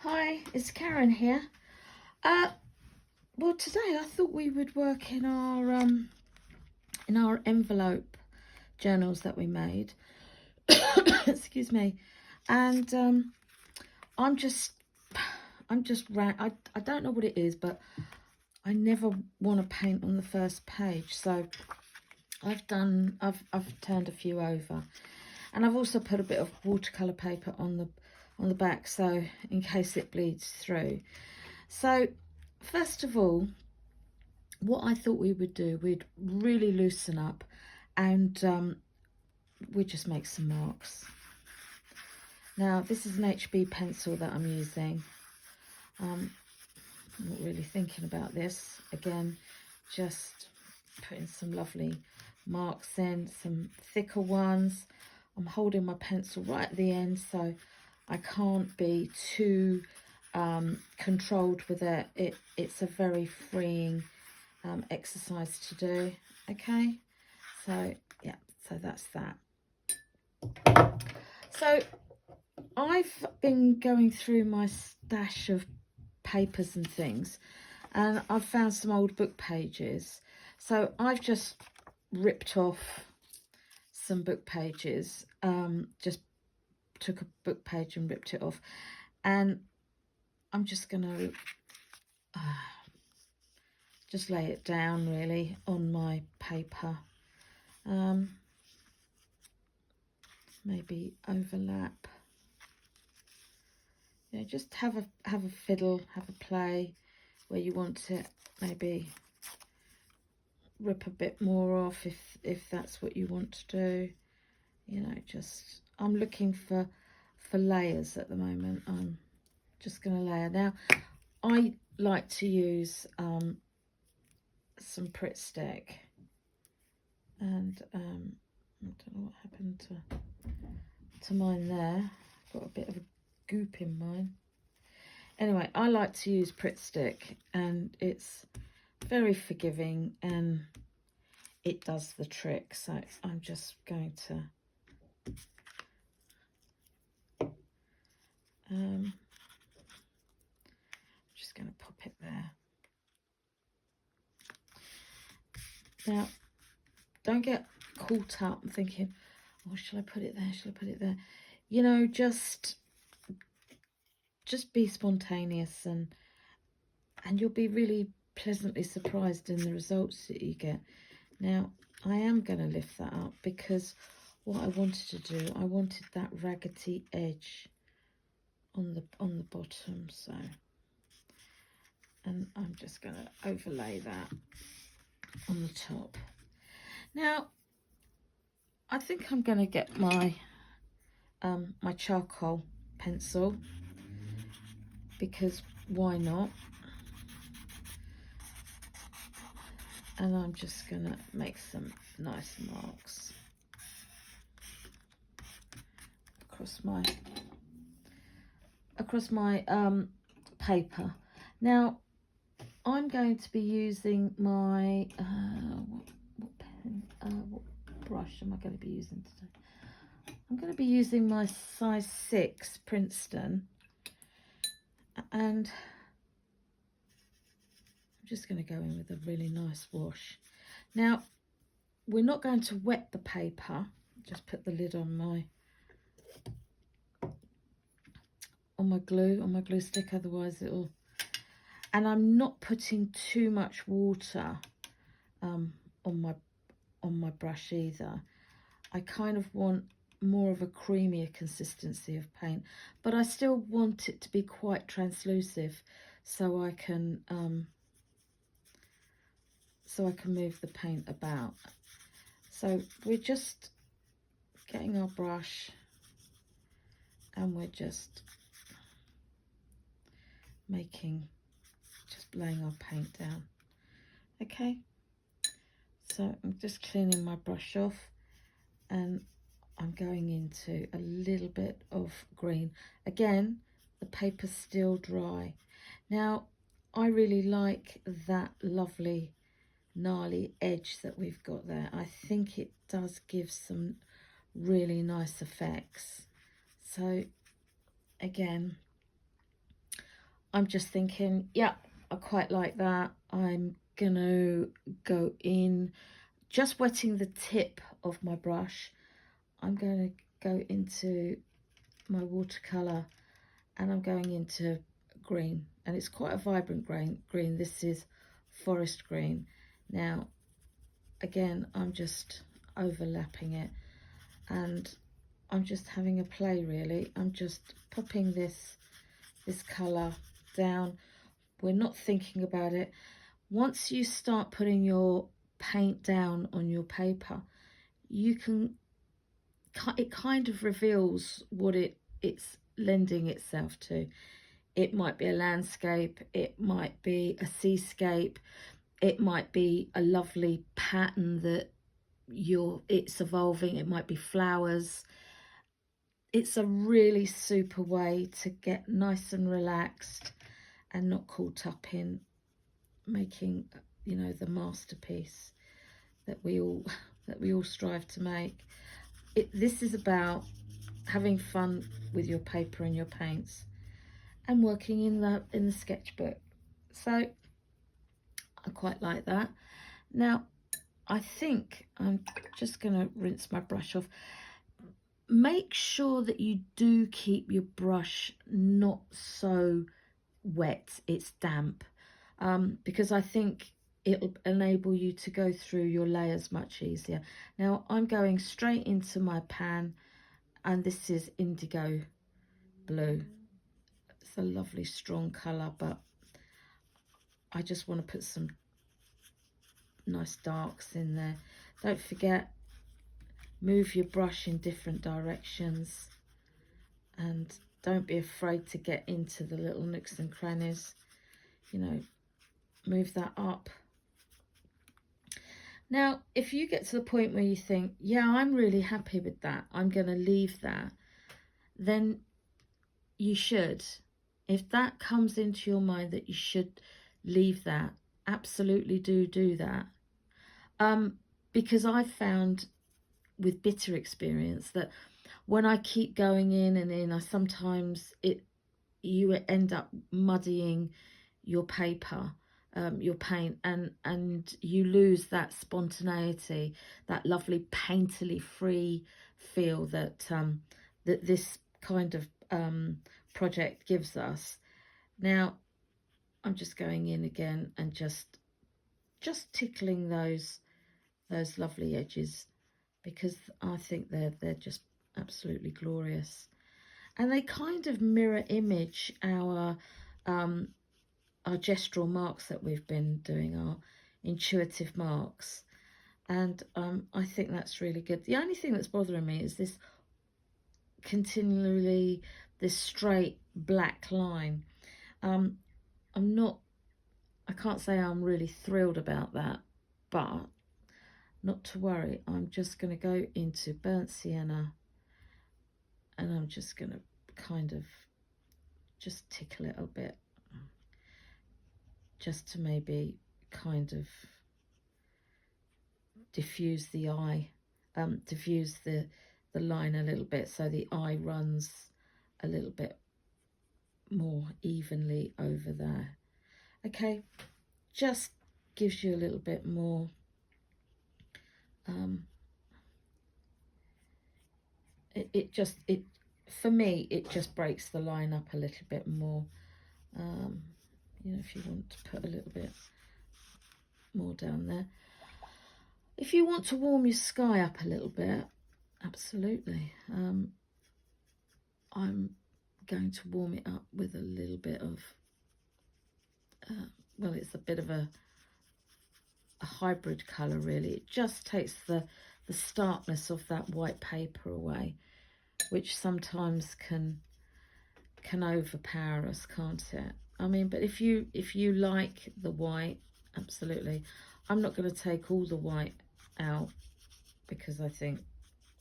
Hi, it's Karen here. Uh, well, today I thought we would work in our envelope journals that we made. Excuse me, and I'm just I don't know what it is, but I never want to paint on the first page. So I've turned a few over, and I've also put a bit of watercolour paper on the back, so in case it bleeds through. So first of all, what I thought we would do, we'd really loosen up and we'd just make some marks. Now, this is an HB pencil that I'm using. I'm not really thinking about this. Again, just putting some lovely marks in, some thicker ones. I'm holding my pencil right at the end, so I can't be too controlled with it. It's a very freeing exercise to do. Okay, so yeah, so that's that. So I've been going through my stash of papers and things, and I've found some old book pages. So I've just ripped off some book pages, just took a book page and ripped it off, and I'm just gonna just lay it down really on my paper. Maybe overlap. Yeah, just have a fiddle, have a play where you want to maybe rip a bit more off if that's what you want to do. You know, just I'm looking for layers at the moment. I'm just going to layer. Now, I like to use some Pritt stick, and I don't know what happened to mine there. Got a bit of a goop in mine. Anyway, I like to use Pritt stick, and it's very forgiving and it does the trick. So I'm just going to just going to pop it there. Now, don't get caught up thinking, oh, shall I put it there? Shall I put it there? You know, just be spontaneous, and you'll be really pleasantly surprised in the results that you get. Now, I am going to lift that up because what I wanted to do, I wanted that raggedy edge on the bottom. So, and I'm just going to overlay that on the top. Now, I think I'm going to get my my charcoal pencil, because why not? And I'm just going to make some nice marks across my paper. Now, I'm going to be using my what brush am I going to be using today? I'm going to be using my size 6 Princeton, and I'm just going to go in with a really nice wash. Now, we're not going to wet the paper. Just put the lid on my glue stick, otherwise it'll. And I'm not putting too much water on my brush either. I kind of want more of a creamier consistency of paint, but I still want it to be quite translucent, so I can move the paint about. So we're just getting our brush, and we're just laying our paint down. Okay, so I'm just cleaning my brush off, and I'm going into a little bit of green. Again, the paper's still dry. Now, I really like that lovely gnarly edge that we've got there. I think it does give some really nice effects. So again, I'm just thinking, yeah, I quite like that. I'm gonna go in, just wetting the tip of my brush. I'm going to go into my watercolour, and I'm going into green, and it's quite a vibrant green. This is forest green. Now, again, I'm just overlapping it, and I'm just having a play, really. I'm just popping this colour down. We're not thinking about it. Once you start putting your paint down on your paper, you can, it kind of reveals what it's lending itself to. It might be a landscape, it might be a seascape, it might be a lovely pattern that it's evolving, it might be flowers. It's a really super way to get nice and relaxed and not caught up in making, you know, the masterpiece that we all strive to make. This is about having fun with your paper and your paints and working in the sketchbook. So I quite like that. Now, I think I'm just going to rinse my brush off. Make sure that you do keep your brush not so wet, it's damp, because I think it'll enable you to go through your layers much easier. Now I'm going straight into my pan, and this is indigo blue. It's a lovely strong colour, but I just want to put some nice darks in there. Don't forget, move your brush in different directions, and don't be afraid to get into the little nooks and crannies. You know, move that up. Now, if you get to the point where you think, yeah, I'm really happy with that, I'm going to leave that, then you should. If that comes into your mind that you should leave that, absolutely do that. Because I've found with bitter experience that when I keep going in and in, I sometimes you end up muddying your paper, your paint, and you lose that spontaneity, that lovely painterly free feel that that this kind of project gives us. Now I'm just going in again and just tickling those lovely edges, because I think they're just absolutely glorious, and they kind of mirror image our gestural marks that we've been doing, our intuitive marks, and I think that's really good. The only thing that's bothering me is this continually this straight black line. I can't say I'm really thrilled about that, but not to worry. I'm just going to go into burnt sienna, and I'm just going to kind of just tickle it a bit, just to maybe kind of diffuse the eye, diffuse the line a little bit, so the eye runs a little bit more evenly over there. Okay, just gives you a little bit more for me it just breaks the line up a little bit more. You know, if you want to put a little bit more down there, if you want to warm your sky up a little bit, absolutely. I'm going to warm it up with a little bit of well, it's a bit of a hybrid colour, really. It just takes the starkness of that white paper away, which sometimes can overpower us, can't it? I mean, but if you like the white, absolutely. I'm not going to take all the white out, because I think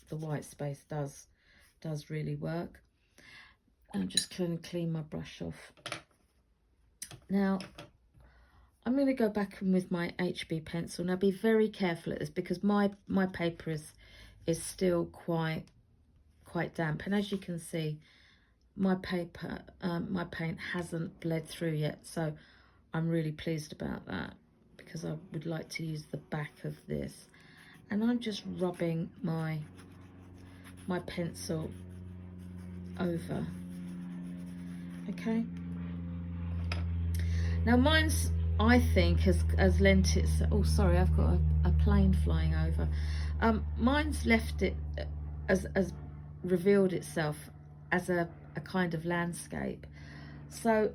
the white space does really work. I'm just going to clean my brush off. Now I'm going to go back in with my HB pencil. Now be very careful at this, because my paper is still quite damp, and as you can see, my paper, my paint hasn't bled through yet, so I'm really pleased about that, because I would like to use the back of this. And I'm just rubbing my pencil over. Okay. Now mine's, I think, has lent its, oh sorry, I've got a plane flying over. Mine's left it as revealed itself as a kind of landscape. So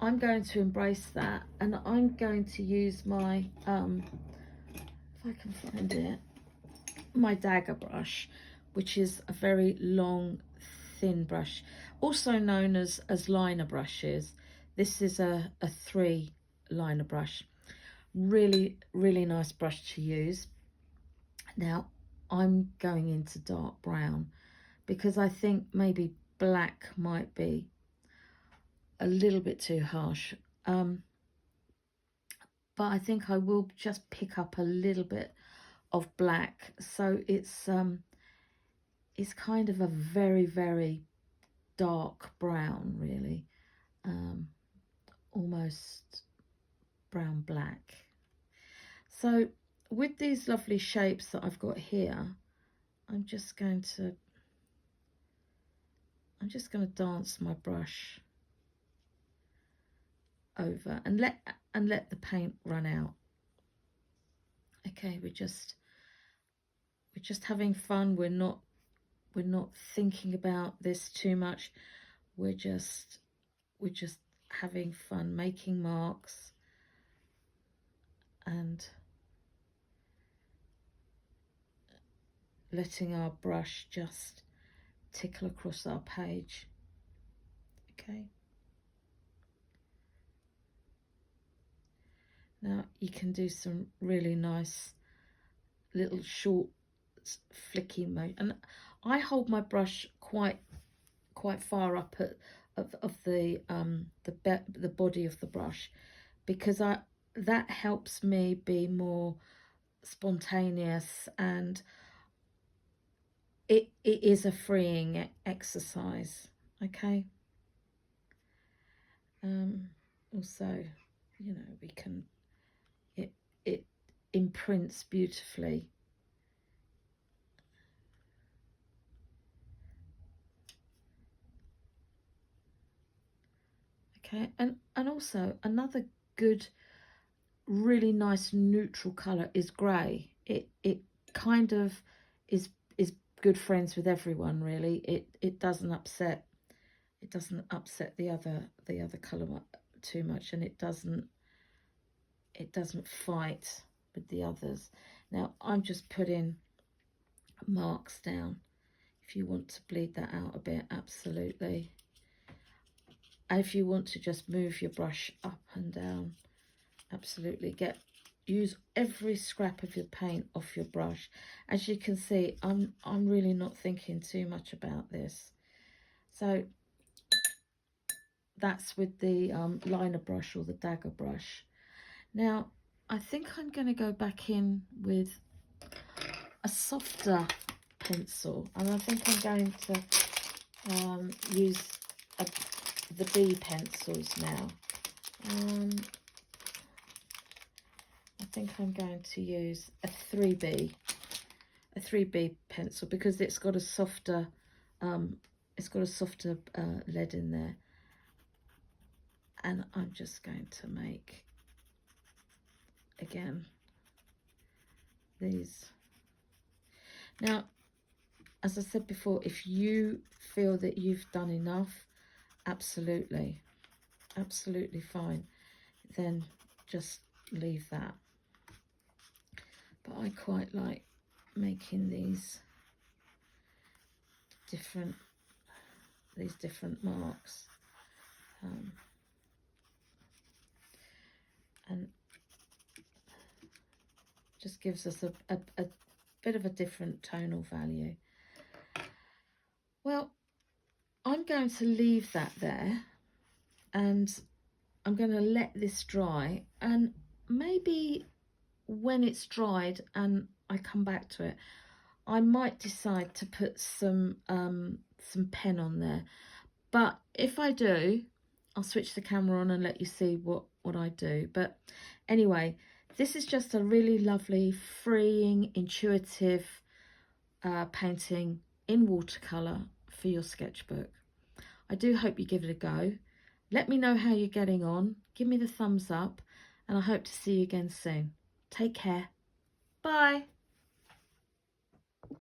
I'm going to embrace that, and I'm going to use my, if I can find it, my dagger brush, which is a very long, thin brush, also known as liner brushes. This is a 3 liner brush. Really, really nice brush to use. Now, I'm going into dark brown because I think maybe black might be a little bit too harsh. But I think I will just pick up a little bit of black, so it's kind of a very, very dark brown, really, almost brown black. So with these lovely shapes that I've got here, I'm just going to dance my brush over and let the paint run out. Okay, we're just having fun. We're not thinking about this too much. We're just having fun, making marks and letting our brush just tickle across our page. Okay. Now you can do some really nice little short flicky motion, and I hold my brush quite far up of the body of the brush, because that helps me be more spontaneous, and it is a freeing exercise. Okay. Also, you know, we can, it imprints beautifully. Okay, and also another good, really nice neutral colour is grey. It kind of is good friends with everyone, really. It doesn't upset the other colour too much, and it doesn't fight with the others. Now I'm just putting marks down. If you want to bleed that out a bit, absolutely. And if you want to just move your brush up and down, absolutely. Use every scrap of your paint off your brush. As you can see, I'm really not thinking too much about this. So that's with the liner brush or the dagger brush. Now I think I'm going to go back in with a softer pencil, and I think I'm going to use the B pencils now. I think I'm going to use a 3B pencil, because it's got a softer lead in there, and I'm just going to make again these. Now, as I said before, if you feel that you've done enough, absolutely fine, then just leave that. But I quite like making these different marks, and just gives us a bit of a different tonal value. Well, I'm going to leave that there, and I'm going to let this dry, and maybe when it's dried and I come back to it, I might decide to put some pen on there. But if I do, I'll switch the camera on and let you see what I do. But anyway, this is just a really lovely, freeing, intuitive painting in watercolour for your sketchbook. I do hope you give it a go. Let me know how you're getting on. Give me the thumbs up, and I hope to see you again soon. Take care. Bye.